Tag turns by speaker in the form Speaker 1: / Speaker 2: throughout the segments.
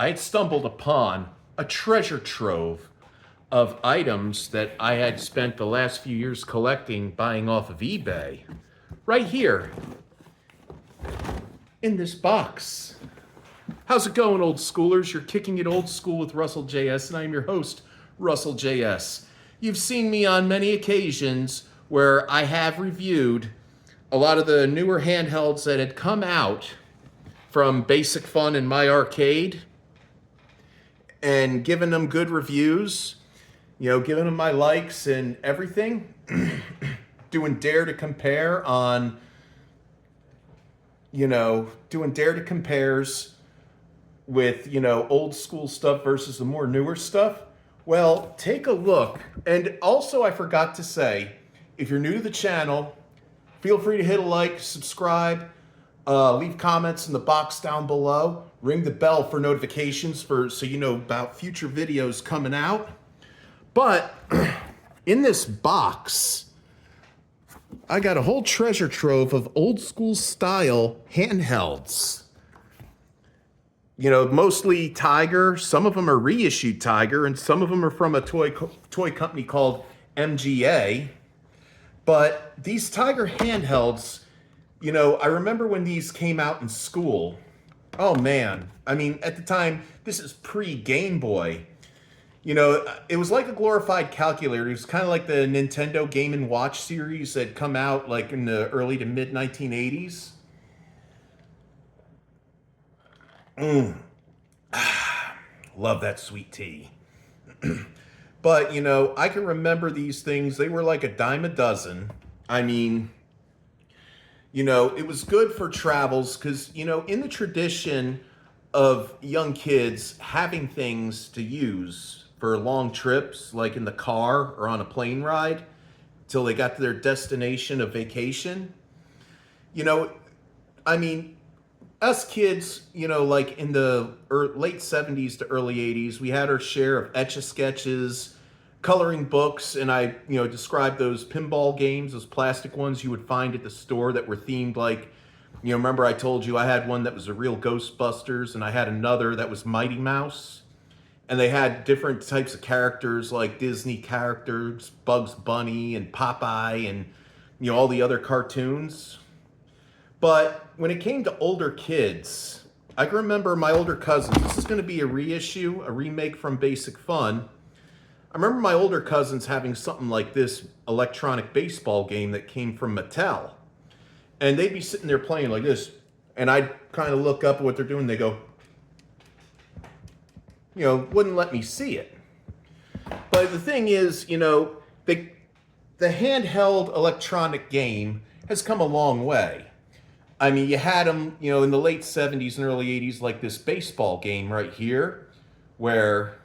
Speaker 1: I had stumbled upon a treasure trove of items that I had spent the last few years collecting, buying off of eBay, right here in this box. How's it going, old schoolers? You're kicking it old school with Russell J.S, and I'm your host, Russell J.S. You've seen me on many occasions where I have reviewed a lot of the newer handhelds that had come out from Basic Fun and My Arcade and given them good reviews, giving them my likes and everything, doing Dare to Compare on, doing Dare to Compares with, old school stuff versus the more newer stuff. Well, take a look. And also, I forgot to say, if you're new to the channel, feel free to hit a like, subscribe, leave comments in the box down below, ring the bell for notifications so you know about future videos coming out. But in this box, I got a whole treasure trove of old school style handhelds. Mostly Tiger. Some of them are reissued Tiger, and some of them are from a toy company called MGA. But these Tiger handhelds, I remember when these came out in school. Oh man, I mean, at the time, this is pre-Game Boy. It was like a glorified calculator. It was kind of like the Nintendo Game & Watch series that come out like in the early to mid 1980s. Love that sweet tea. But, I can remember these things. They were like a dime a dozen. I mean, it was good for travels because, in the tradition of young kids having things to use for long trips, like in the car or on a plane ride, till they got to their destination of vacation. I mean, us kids, like in the late 70s to early 80s, we had our share of Etch-a-Sketches, coloring books, and I, described those pinball games, those plastic ones you would find at the store that were themed like, remember I told you I had one that was a real Ghostbusters, and I had another that was Mighty Mouse, and they had different types of characters like Disney characters, Bugs Bunny and Popeye, and, all the other cartoons. But when it came to older kids, I can remember my older cousins. This is going to be a reissue, a remake from Basic Fun. I remember my older cousins having something like this electronic baseball game that came from Mattel. And they'd be sitting there playing like this. And I'd kind of look up at what they're doing. They go, wouldn't let me see it. But the thing is, the handheld electronic game has come a long way. I mean, you had them, in the late 70s and early 80s, like this baseball game right here, where,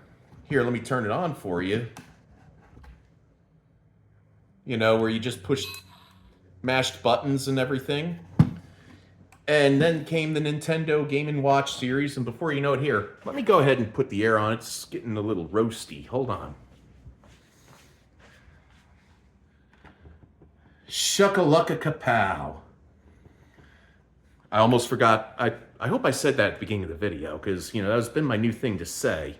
Speaker 1: here, let me turn it on for you. Where you just push mashed buttons and everything. And then came the Nintendo Game & Watch series, and before you know it, here, let me go ahead and put the air on. It's getting a little roasty. Hold on. Shuckalugga kapow. I almost forgot. I hope I said that at the beginning of the video, because, that's been my new thing to say.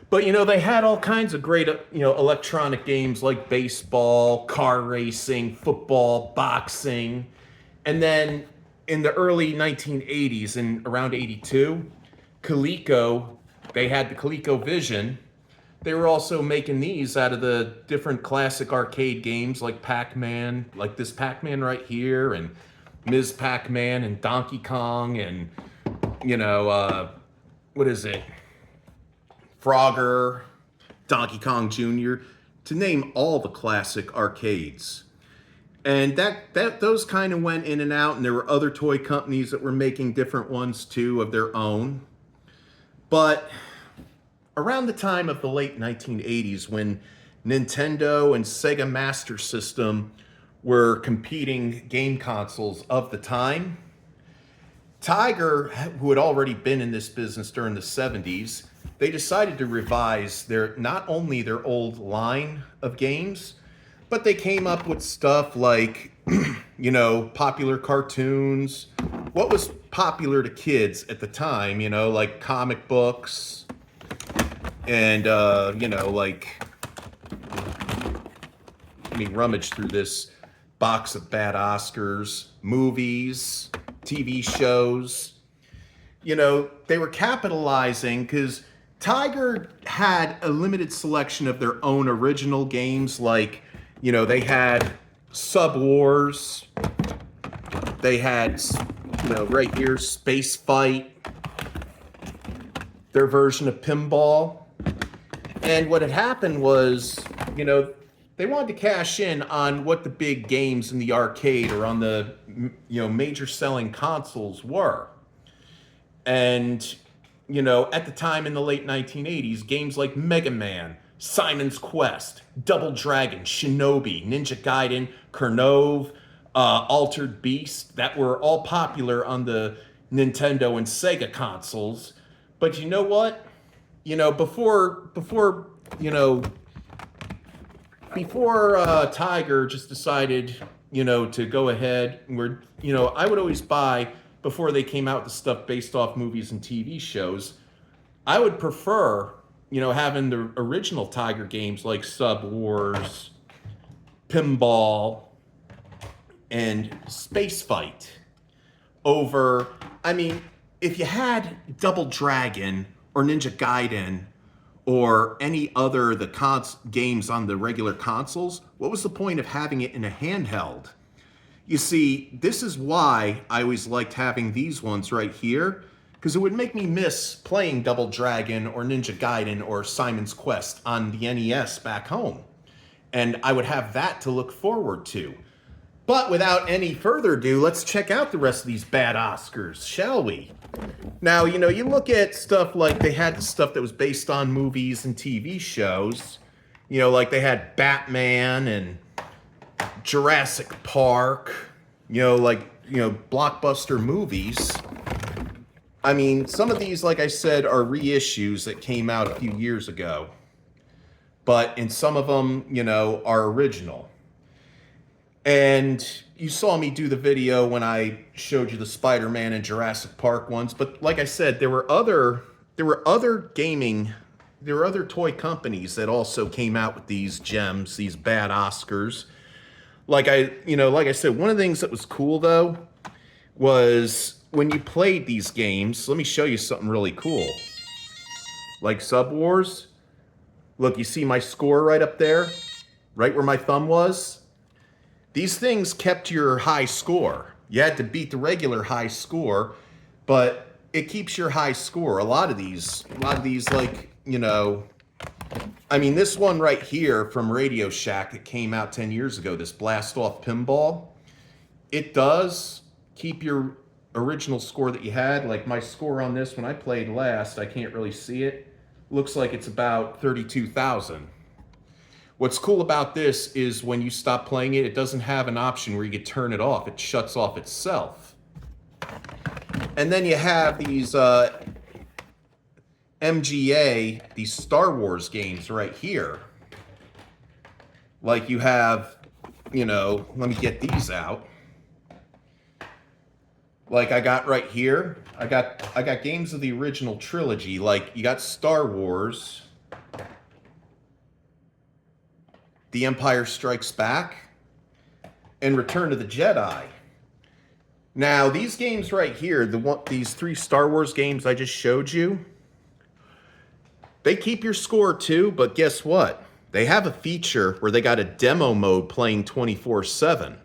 Speaker 1: But, they had all kinds of great, electronic games like baseball, car racing, football, boxing. And then in the early 1980s, and around 82, Coleco, they had the ColecoVision. They were also making these out of the different classic arcade games like Pac-Man, like this Pac-Man right here, and Ms. Pac-Man and Donkey Kong and, what is it? Frogger, Donkey Kong Jr., to name all the classic arcades. And those kind of went in and out, and there were other toy companies that were making different ones too of their own. But around the time of the late 1980s, when Nintendo and Sega Master System were competing game consoles of the time, Tiger, who had already been in this business during the 70s, they decided to revise not only their old line of games, but they came up with stuff like you know, popular cartoons. What was popular to kids at the time, you know, like comic books and, you know, like, let me rummage through this box of bad Oscars, movies, TV shows. You know, they were capitalizing because Tiger had a limited selection of their own original games. Like, you know, they had Sub Wars, they had, you know, right here, Space Fight, their version of pinball. And what had happened was, you know, they wanted to cash in on what the big games in the arcade or on the, you know, major selling consoles were. And, you know, at the time in the late 1980s, games like Mega Man, Simon's Quest, Double Dragon, Shinobi, Ninja Gaiden, Kernove, Altered Beast, that were all popular on the Nintendo and Sega consoles. But you know what? You know, you know, before Tiger just decided, you know, to go ahead, where, you know, I would always buy, before they came out with stuff based off movies and TV shows, I would prefer, you know, having the original Tiger games like Sub Wars, Pinball, and Space Fight over, I mean, if you had Double Dragon or Ninja Gaiden or any other games on the regular consoles, what was the point of having it in a handheld? You see, this is why I always liked having these ones right here, because it would make me miss playing Double Dragon or Ninja Gaiden or Simon's Quest on the NES back home. And I would have that to look forward to. But without any further ado, let's check out the rest of these bad Oscars, shall we? Now, you know, you look at stuff like they had stuff that was based on movies and TV shows. You know, like they had Batman and Jurassic Park, you know, like, you know, blockbuster movies. I mean, some of these, like I said, are reissues that came out a few years ago. But in some of them, you know, are original. And you saw me do the video when I showed you the Spider-Man and Jurassic Park ones. But like I said, there were other toy companies that also came out with these gems, these bad Oscars. Like I said, one of the things that was cool though was when you played these games. Let me show you something really cool. Like Sub Wars. Look, you see my score right up there? Right where my thumb was? These things kept your high score. You had to beat the regular high score, but it keeps your high score. A lot of these like, you know, I mean, this one right here from Radio Shack that came out 10 years ago, this Blast Off Pinball, it does keep your original score that you had. Like my score on this when I played last, I can't really see it. Looks like it's about 32,000. What's cool about this is when you stop playing it, it doesn't have an option where you can turn it off. It shuts off itself. And then you have these MGA, these Star Wars games right here. Like you have, you know, let me get these out. Like I got right here, I got games of the original trilogy. Like you got Star Wars, The Empire Strikes Back, and Return of the Jedi. Now, these games right here, these 3 Star Wars games I just showed you, they keep your score too, but guess what? They have a feature where they got a demo mode playing 24/7.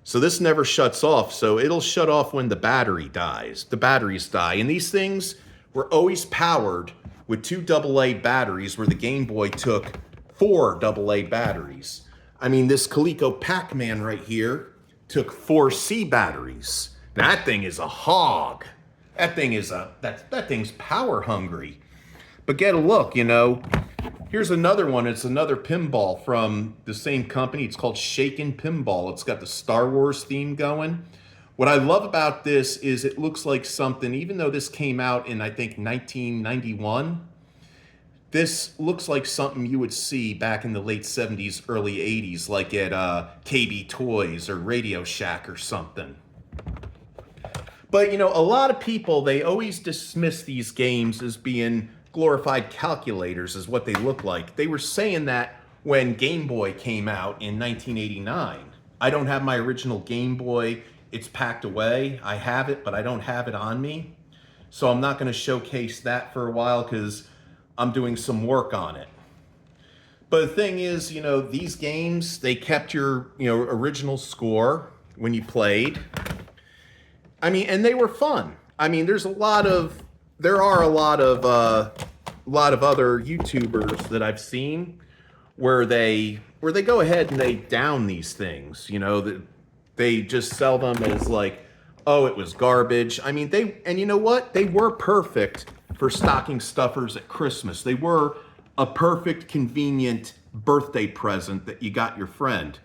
Speaker 1: So this never shuts off, so it'll shut off when the batteries die. And these things were always powered with 2 AA batteries, where the Game Boy took 4 AA batteries. I mean, this Coleco Pac-Man right here took 4 C batteries. Now, that thing is a hog. That thing's power hungry. But get a look, you know. Here's another one. It's another pinball from the same company. It's called Kickin Pinball. It's got the Star Wars theme going. What I love about this is it looks like something, even though this came out in, I think, 1991, This looks like something you would see back in the late 70s, early 80s, like at KB Toys or Radio Shack or something. But, a lot of people, they always dismiss these games as being glorified calculators, is what they look like. They were saying that when Game Boy came out in 1989. I don't have my original Game Boy. It's packed away. I have it, but I don't have it on me. So I'm not going to showcase that for a while because I'm doing some work on it. But the thing is, these games, they kept your, original score when you played. And they were fun. There are a lot of other YouTubers that I've seen where they go ahead and they down these things, that they just sell them as like, oh, it was garbage. And you know what? They were perfect for stocking stuffers at Christmas. They were a perfect, convenient birthday present that you got your friend.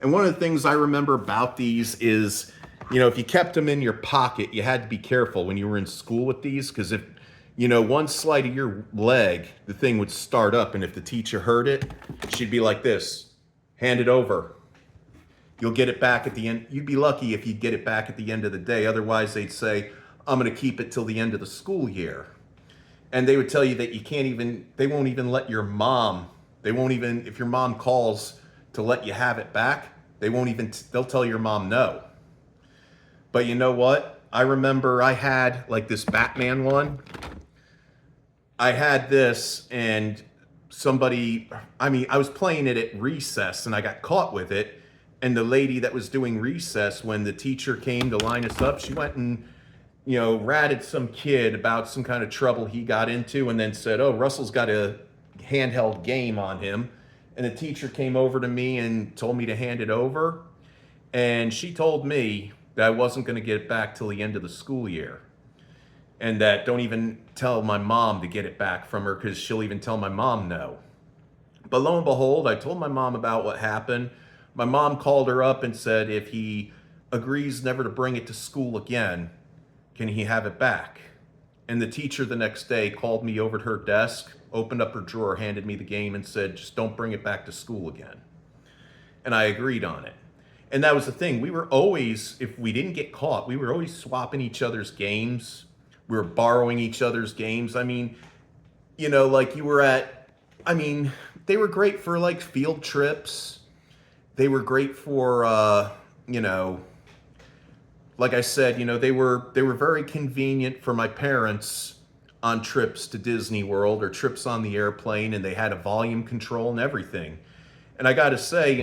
Speaker 1: And one of the things I remember about these is, if you kept them in your pocket, you had to be careful when you were in school with these, because if, one slight of your leg, the thing would start up, and if the teacher heard it, she'd be like this, hand it over. You'll get it back at the end. You'd be lucky if you'd get it back at the end of the day. Otherwise, they'd say, I'm going to keep it till the end of the school year. And they would tell you that they won't even let your mom, if your mom calls to let you have it back, they'll tell your mom no. But you know what? I remember I had like this Batman one. I had this and I was playing it at recess and I got caught with it. And the lady that was doing recess, when the teacher came to line us up, she went and, ratted some kid about some kind of trouble he got into and then said, oh, Russell's got a handheld game on him. And the teacher came over to me and told me to hand it over. And she told me that I wasn't going to get it back till the end of the school year. And that don't even tell my mom to get it back from her because she'll even tell my mom no. But lo and behold, I told my mom about what happened. My mom called her up and said if he agrees never to bring it to school again, can he have it back? And the teacher the next day called me over to her desk, opened up her drawer, handed me the game and said, just don't bring it back to school again. And I agreed on it. And that was the thing. We were always, if we didn't get caught, we were always swapping each other's games. We were borrowing each other's games. Like you were at, they were great for like field trips. They were great for, like I said, they were very convenient for my parents on trips to Disney World or trips on the airplane, and they had a volume control and everything. And I got to say,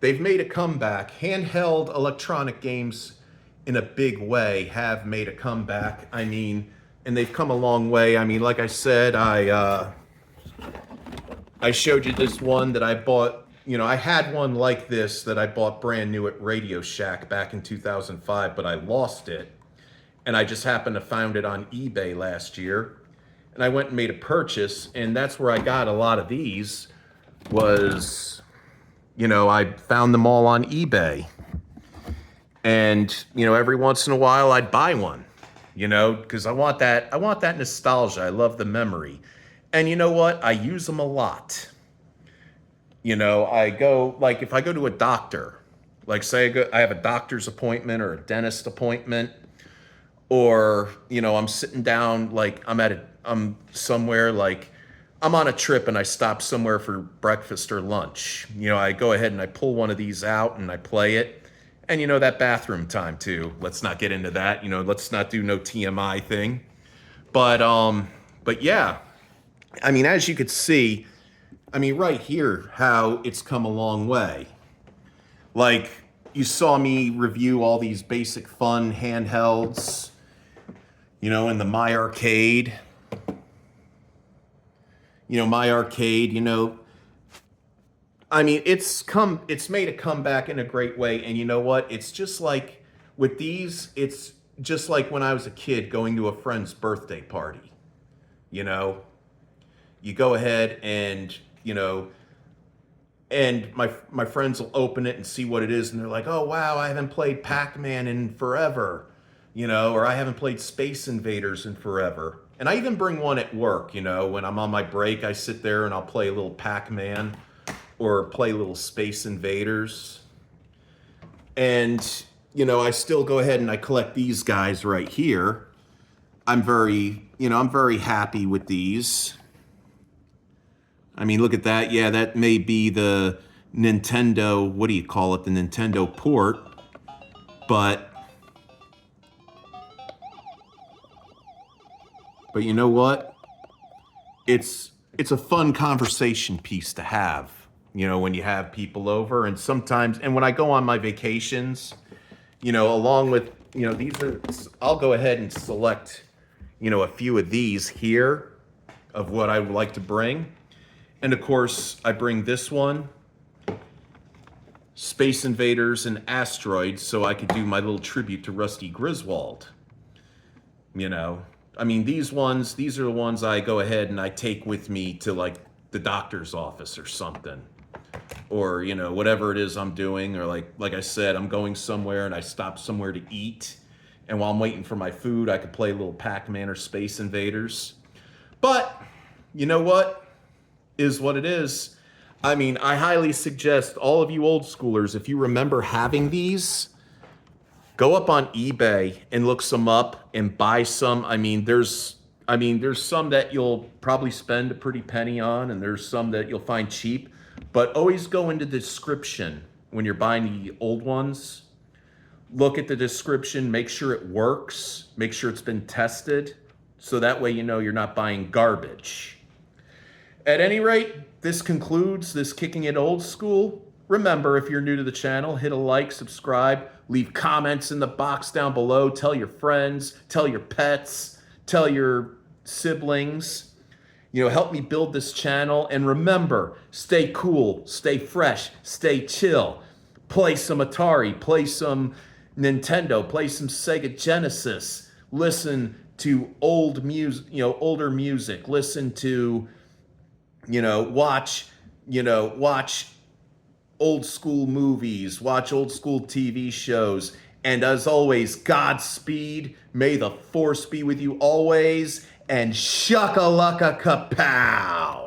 Speaker 1: they've made a comeback. Handheld electronic games in a big way have made a comeback. And they've come a long way. Like I said, I showed you this one that I bought. I had one like this that I bought brand new at Radio Shack back in 2005, but I lost it. And I just happened to find it on eBay last year. And I went and made a purchase, and that's where I got a lot of these was, I found them all on eBay. And, every once in a while I'd buy one, because I want that nostalgia. I love the memory. And you know what? I use them a lot. I go, like if I go to a doctor, like say I have a doctor's appointment or a dentist appointment, or, I'm sitting down, like I'm somewhere, like I'm on a trip and I stop somewhere for breakfast or lunch. I go ahead and I pull one of these out and I play it. And that bathroom time too. Let's not get into that. Let's not do no TMI thing. But yeah, as you could see, right here, how it's come a long way. Like you saw me review all these basic fun handhelds, in the My Arcade. My Arcade, it's made a comeback in a great way. And you know what? It's just like with these, it's just like when I was a kid going to a friend's birthday party. You go ahead and, and my friends will open it and see what it is. And they're like, oh, wow, I haven't played Pac-Man in forever, or I haven't played Space Invaders in forever. And I even bring one at work, you know, when I'm on my break, I sit there and I'll play a little Pac-Man or play little Space Invaders. And, you know, I still go ahead and I collect these guys right here. I'm very happy with these. I mean, look at that. Yeah, that may be the Nintendo, what do you call it? The Nintendo port. But you know what? It's a fun conversation piece to have, you know, when you have people over. And sometimes, and when I go on my vacations, you know, along with, you know, I'll go ahead and select, you know, a few of these here of what I would like to bring. And of course, I bring this one, Space Invaders and Asteroids, so I could do my little tribute to Rusty Griswold. You know, I mean, these are the ones I go ahead and I take with me to like the doctor's office or something. Or, you know, whatever it is I'm doing, or like I said, I'm going somewhere and I stop somewhere to eat. And while I'm waiting for my food, I could play a little Pac-Man or Space Invaders. But, you know what? Is what it is. I mean, I highly suggest all of you old schoolers, if you remember having these, go up on eBay and look some up and buy some. I mean, there's some that you'll probably spend a pretty penny on, and there's some that you'll find cheap. But always go into the description when you're buying the old ones. Look at the description, make sure it works, make sure it's been tested, so that way you know you're not buying garbage. At any rate, this concludes this Kicking It Old School. Remember, if you're new to the channel, hit a like, subscribe, leave comments in the box down below, tell your friends, tell your pets, tell your siblings. You know, help me build this channel. And remember, stay cool, stay fresh, stay chill. Play some Atari, play some Nintendo, play some Sega Genesis. Listen to old music, you know, older music. Listen to, watch old school movies, watch old school TV shows. And as always, Godspeed. May the force be with you always. And shakalaka kapow!